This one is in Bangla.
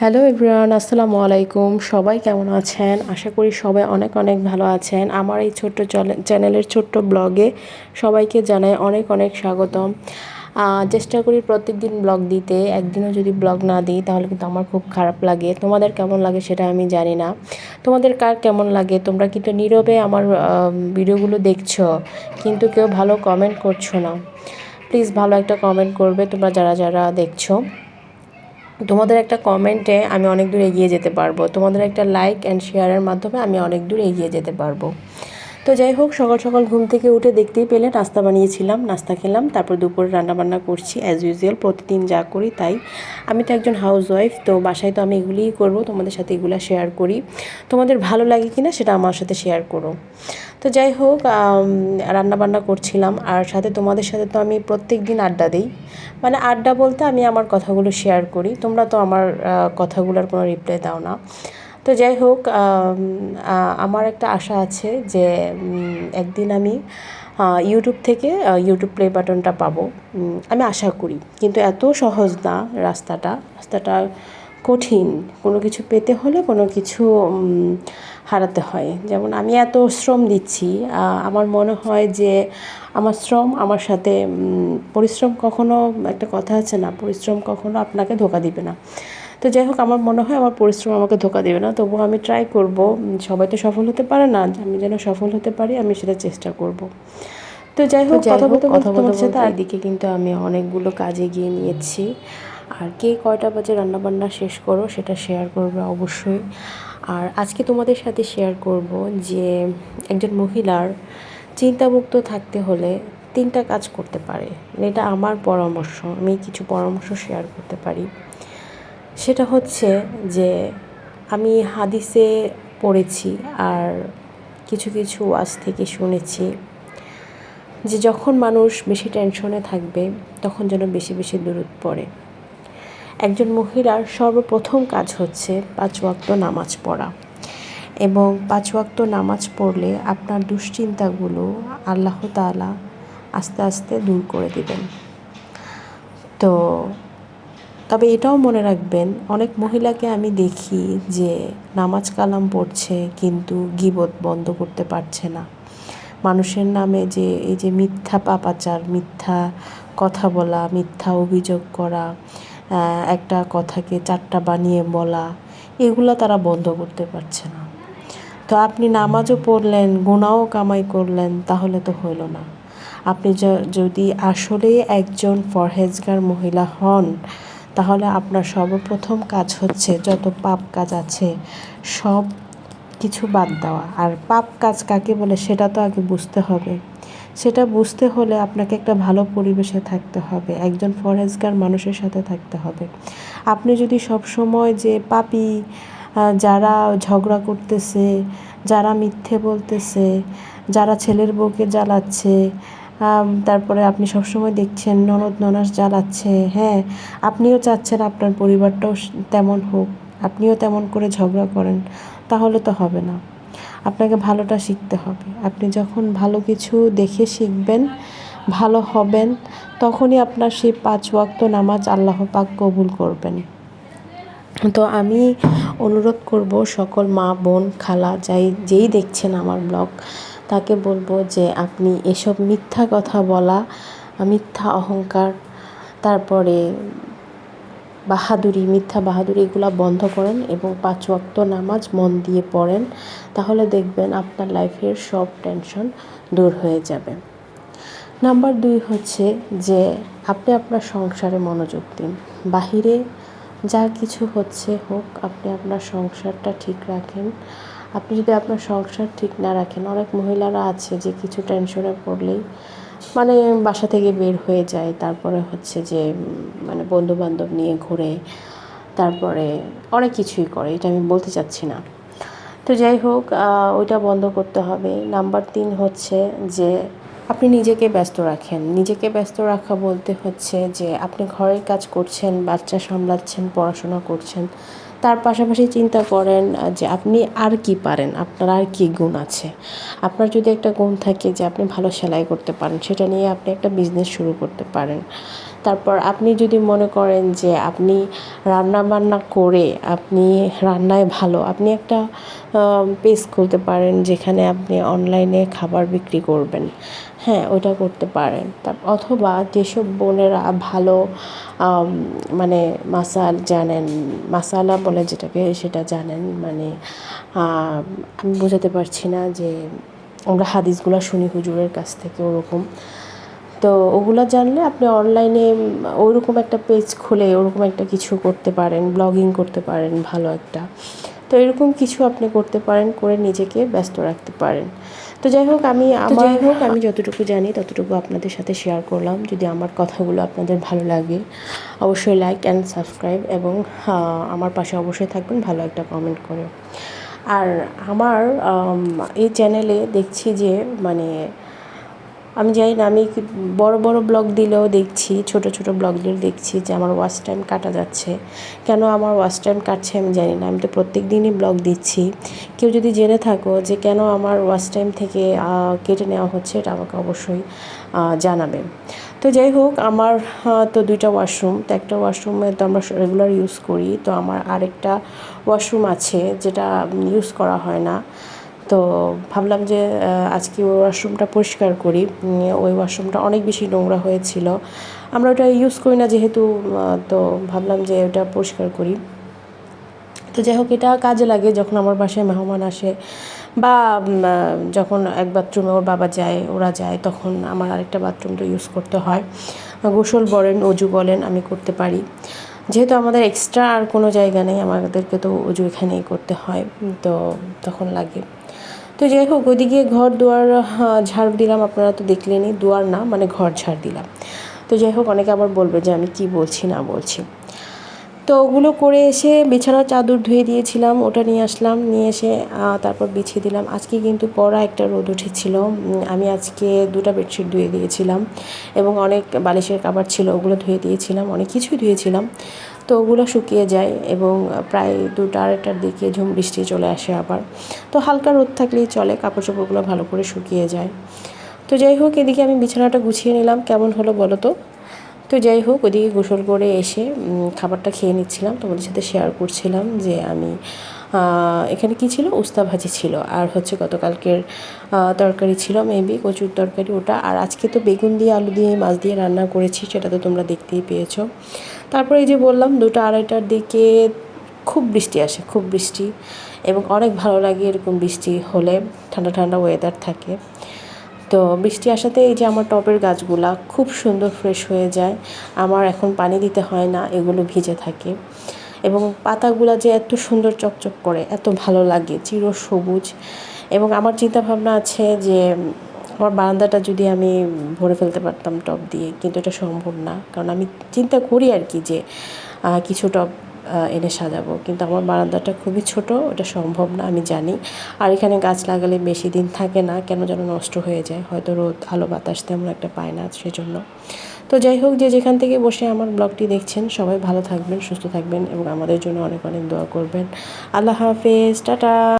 হ্যালো এভরিওয়ান, আসসালামু আলাইকুম। সবাই কেমন আছেন? আশা করি সবাই অনেক অনেক ভালো আছেন। আমার এই ছোট্ট চ্যানেলের ছোট্ট ব্লগে সবাইকে জানাই অনেক অনেক স্বাগতম। চেষ্টা করি প্রত্যেকদিন ব্লগ দিতে। একদিনও যদি ব্লগ না দিই তাহলে কিন্তু আমার খুব খারাপ লাগে। তোমাদের কেমন লাগে সেটা আমি জানি না। তোমাদের কার কেমন লাগে? তোমরা কিন্তু নীরবে আমার ভিডিওগুলো দেখছো, কিন্তু কেউ ভালো কমেন্ট করছো না। প্লিজ ভালো একটা কমেন্ট করবে তোমরা যারা যারা দেখছো। তোমাদের একটা কমেন্টে আমি অনেক দূর এগিয়ে যেতে পারবো। তোমাদের একটা লাইক অ্যান্ড শেয়ারের মাধ্যমে আমি অনেক দূর এগিয়ে যেতে পারবো। তো যাই হোক, সকাল সকাল ঘুম থেকে উঠে দেখতেই পেলে নাস্তা বানিয়েছিলাম, নাস্তা খেলাম। তারপর দুপুরে রান্নাবান্না করছি অ্যাজ ইউজুয়াল, প্রতিদিন যা করি তাই। আমি তো একজন হাউস ওয়াইফ, তো বাসায় তো আমি এগুলিই করবো, তোমাদের সাথে এগুলো শেয়ার করি। তোমাদের ভালো লাগে কিনা সেটা আমার সাথে শেয়ার করো। তো যাই হোক, রান্নাবান্না করছিলাম, আর সাথে তোমাদের সাথে তো আমি প্রত্যেক দিন আড্ডা দিই। মানে আড্ডা বলতে আমি আমার কথাগুলো শেয়ার করি, তোমরা তো আমার কথাগুলোর কোনো রিপ্লাই দাও না। তো যাই হোক, আমার একটা আশা আছে যে একদিন আমি ইউটিউব থেকে ইউটিউব প্লে বাটনটা পাবো, আমি আশা করি। কিন্তু এত সহজ না রাস্তাটা কঠিন। কোনো কিছু পেতে হলে কোনো কিছু হারাতে হয়। যেমন আমি এত শ্রম দিচ্ছি, আমার মনে হয় যে আমার শ্রম আমার সাথে পরিশ্রম কখনো, একটা কথা আছে না, পরিশ্রম কখনো আপনাকে ধোঁকা দিবে না। তো যাই হোক, আমার মনে হয় আমার পরিশ্রম আমাকে ধোঁকা দেবে না। তবুও আমি ট্রাই করব। সবাই তো সফল হতে পারে না, আমি যেন সফল হতে পারি আমি সেটা চেষ্টা করব। তো যাই হোক, কথা বলতে তোমাদের সাথে এদিকে কিন্তু আমি অনেকগুলো কাজে গিয়ে নিয়েছি। আর কে কয়টা বাজে রান্নাবান্না শেষ করো সেটা শেয়ার করবে অবশ্যই। আর আজকে তোমাদের সাথে শেয়ার করব যে একজন মহিলার চিন্তামুক্ত থাকতে হলে 3টা কাজ করতে পারে। এটা আমার পরামর্শ, আমি কিছু পরামর্শ শেয়ার করতে পারি। সেটা হচ্ছে যে আমি হাদিসে পড়েছি আর কিছু কিছু ওয়াজ থেকে শুনেছি যে যখন মানুষ বেশি টেনশনে থাকবে তখন যেন বেশি বেশি দুরূদ পড়ে। একজন মহিলার সর্বপ্রথম কাজ হচ্ছে 5 ওয়াক্ত নামাজ পড়া, এবং 5 ওয়াক্ত নামাজ পড়লে আপনার দুশ্চিন্তাগুলো আল্লাহ তাআলা আস্তে আস্তে দূর করে দেবেন। তো তবে এটাও মনে রাখবেন, অনেক মহিলাকে আমি দেখি যে নামাজ কালাম পড়ছে কিন্তু গীবত বন্ধ করতে পারছে না। মানুষের নামে যে এই যে মিথ্যা পাপাচার, মিথ্যা কথা বলা, মিথ্যা অভিযোগ করা, একটা কথাকে 4টা বানিয়ে বলা, এগুলো তারা বন্ধ করতে পারছে না। তো আপনি নামাজও পড়লেন, গুনাহও কামাই করলেন, তাহলে তো হইল না। আপনি যদি আসলেই একজন পরহেজগার মহিলা হন, তাহলে আপনার সর্বপ্রথম কাজ হচ্ছে যত পাপ কাজ আছে সব কিছু বাদ দেওয়া। আর পাপ কাজ কাকে বলে সেটা তো আগে বুঝতে হবে। সেটা বুঝতে হলে আপনাকে একটা ভালো পরিবেশে থাকতে হবে, একজন পরহেজগার মানুষের সাথে থাকতে হবে। আপনি যদি সবসময় যে পাপী, যারা ঝগড়া করতেছে, যারা মিথ্যে বলতেছে, যারা ছেলের বউকে জ্বালাচ্ছে, তারপরে আপনি সবসময় দেখছেন ননদ ননাস জ্বালাচ্ছে, হ্যাঁ, আপনিও চাচ্ছেন আপনার পরিবারটাও তেমন হোক, আপনিও তেমন করে ঝগড়া করেন, তাহলে তো হবে না। আপনাকে ভালোটা শিখতে হবে। আপনি যখন ভালো কিছু দেখে শিখবেন, ভালো হবেন, তখনই আপনার সেই 5 ওয়াক্ত নামাজ আল্লাহ পাক কবুল করবেন। তো আমি অনুরোধ করব সকল মা বোন খালা যেই দেখছেন আমার ব্লগ, তাকে বলবো যে আপনি এসব মিথ্যা কথা বলা, মিথ্যা অহংকার, তারপরে মিথ্যা বাহাদুরি, এগুলো বন্ধ করেন এবং 5 ওয়াক্ত নামাজ মন দিয়ে পড়েন। তাহলে দেখবেন আপনার লাইফের সব টেনশন দূর হয়ে যাবে। নাম্বার 2 হচ্ছে যে আপনি আপনার সংসারে মনোযোগ দিন। বাহিরে যা কিছু হচ্ছে হোক, আপনি আপনার সংসারটা ঠিক রাখেন। আপনি যদি আপনার সংসার ঠিক না রাখেন, অনেক মহিলারা আছে যে কিছু টেনশনে পড়লেই মানে বাসা থেকে বের হয়ে যায়, তারপরে হচ্ছে যে মানে বন্ধুবান্ধব নিয়ে ঘুরে, তারপরে অনেক কিছুই করে, এটা আমি বলতে চাচ্ছি না। তো যাই হোক, ওইটা বন্ধ করতে হবে। নাম্বার 3 হচ্ছে যে আপনি নিজেকে ব্যস্ত রাখেন। নিজেকে ব্যস্ত রাখা বলতে হচ্ছে যে আপনি ঘরের কাজ করছেন, বাচ্চা সামলাচ্ছেন, পড়াশোনা করছেন, তার পাশাপাশি চিন্তা করেন যে আপনি আর কি পারেন, আপনার আর কি গুণ আছে। আপনার যদি একটা গুণ থাকে যে আপনি ভালো সেলাই করতে পারেন, সেটা নিয়ে আপনি একটা বিজনেস শুরু করতে পারেন। তারপর আপনি যদি মনে করেন যে আপনি রান্না বান্না করে আপনি রান্নায় ভালো, আপনি একটা পেজ খুলতে পারেন যেখানে আপনি অনলাইনে খাবার বিক্রি করবেন। হ্যাঁ, ওটা করতে পারেন। অথবা যেসব বোনেরা ভালো মানে জানেন, মাসালা বলে যেটাকে, সেটা জানেন, মানে আমি বোঝাতে পারছি না, যে আমরা হাদিসগুলো শুনি হুজুরের কাছ থেকে, ওরকম। তো ওগুলো জানলে আপনি অনলাইনে ওইরকম একটা পেজ খুলে ওরকম একটা কিছু করতে পারেন, ব্লগিং করতে পারেন ভালো একটা। তো এরকম কিছু আপনি করতে পারেন, করে নিজেকে ব্যস্ত রাখতে পারেন। তো যাই হোক, আমি যতটুকু জানি ততটুকু আপনাদের সাথে শেয়ার করলাম। যদি আমার কথাগুলো আপনাদের ভালো লাগে, অবশ্যই লাইক অ্যান্ড সাবস্ক্রাইব, এবং আমার পাশে অবশ্যই থাকবেন ভালো একটা কমেন্ট করে। আর আমার এই চ্যানেলে দেখছি যে, মানে আমি জানি না, আমি বড় বড় ব্লগ দিলেও দেখছি, ছোট ছোট ব্লগ দিলেও দেখছি যে আমার ওয়াচ টাইম কাটা যাচ্ছে। কেন আমার ওয়াচ টাইম কাটছে আমি জানি না। আমি তো প্রত্যেক দিনই ব্লগ দিচ্ছি। কেউ যদি জেনে থাকো যে কেন আমার ওয়াচ টাইম থেকে কেটে নেওয়া হচ্ছে, এটা আমাকে অবশ্যই জানাবে। তো যাই হোক, আমার তো 2টা ওয়াশরুম, তো একটা ওয়াশরুমে তো আমরা রেগুলার ইউজ করি। তো আমার আরেকটা ওয়াশরুম আছে যেটা ইউজ করা হয় না। তো ভাবলাম যে আজকে ওই ওয়াশরুমটা পরিষ্কার করি। ওই ওয়াশরুমটা অনেক বেশি নোংরা হয়েছিল। আমরা ওটা ইউজ করি না যেহেতু, তো ভাবলাম যে ওটা পরিষ্কার করি। তো যাই হোক, এটা কাজে লাগে যখন আমার বাসায় মেহমান আসে, বা যখন এক বাথরুমে ওর বাবা যায়, ওরা যায়, তখন আমার আরেকটা বাথরুম তো ইউজ করতে হয়। গোসল বলেন, অজু বলেন, আমি করতে পারি। যেহেতু আমাদের এক্সট্রা আর কোনো জায়গা নেই, আমাদেরকে তো অজু এখানেই করতে হয়, তো তখন লাগে। তো যাই হোক, ওইদিকে ঘর দুয়ার ঝাড় দিলাম, আপনারা তো দেখলেনই, দুয়ার না মানে ঘর ঝাড় দিলাম। তো যাই হোক, অনেকে আবার বলবে যে আমি কি বলছি না বলছি। তো ওগুলো করে এসে বিছানার চাদর ধুয়ে দিয়েছিলাম, ওটা নিয়ে আসলাম, নিয়ে এসে তারপর বিছিয়ে দিলাম। আজকে কিন্তু কড়া একটা রোদ উঠেছিল। আমি আজকে 2টা বেডশিট ধুয়ে দিয়েছিলাম, এবং অনেক বালিশের কাভার ছিল, ওগুলো ধুয়ে দিয়েছিলাম, অনেক কিছুই ধুয়েছিলাম। তো ওগুলো শুকিয়ে যায়, এবং প্রায় 2টা 2:30টার দিকে ঝুম বৃষ্টি চলে আসে আবার। তো হালকা রোদ থাকলেই চলে, কাপড় চোপড়গুলো ভালো করে শুকিয়ে যায়। তো যাই হোক, এদিকে আমি বিছানাটা গুছিয়ে নিলাম। কেমন হলো বলো তো? তো যাই হোক, ওদিকে গোসল করে এসে খাবারটা খেয়ে নিচ্ছিলাম, তোমাদের সাথে শেয়ার করছিলাম যে আমি এখানে কী ছিল, উস্তা ভাজি ছিল, আর হচ্ছে গতকালকের তরকারি ছিল, মেবি কচুর তরকারি ওটা। আর আজকে তো বেগুন দিয়ে আলু দিয়ে মাছ দিয়ে রান্না করেছি, সেটা তো তোমরা দেখতেই পেয়েছো। তারপরে এই যে বললাম, 2টা 2:30টার দিকে খুব বৃষ্টি আসে, খুব বৃষ্টি, এবং অনেক ভালো লাগে এরকম বৃষ্টি হলে, ঠান্ডা ঠান্ডা ওয়েদার থাকে। তো বৃষ্টি আসাতে এই যে আমার টবের গাছগুলা খুব সুন্দর ফ্রেশ হয়ে যায়। আমার এখন পানি দিতে হয় না, এগুলো ভিজে থাকে, এবং পাতাগুলা যে এত সুন্দর চকচক করে, এত ভালো লাগে, চিরসবুজ। এবং আমার চিন্তা ভাবনা আছে যে আমার বারান্দাটা যদি আমি ভরে ফেলতে পারতাম টব দিয়ে, কিন্তু এটা সম্ভব না, কারণ আমি চিন্তা করি আর কি যে কিছু টব এনে সাজাবো, কিন্তু আমার বারান্দাটা খুবই ছোট, ওটা সম্ভব না, আমি জানি। আর এখানে গাছ লাগালে বেশি দিন থাকে না, কেন যেন নষ্ট হয়ে যায়, হয়তো রোদ আলো বাতাস তেমন একটা পায় না, সেজন্য। তো যাই হোক, যে যেখান থেকে বসে আমার ব্লগটি দেখছেন, সবাই ভালো থাকবেন, সুস্থ থাকবেন, এবং আমাদের জন্য অনেক অনেক দোয়া করবেন। আল্লাহ হাফেজ, টাটা।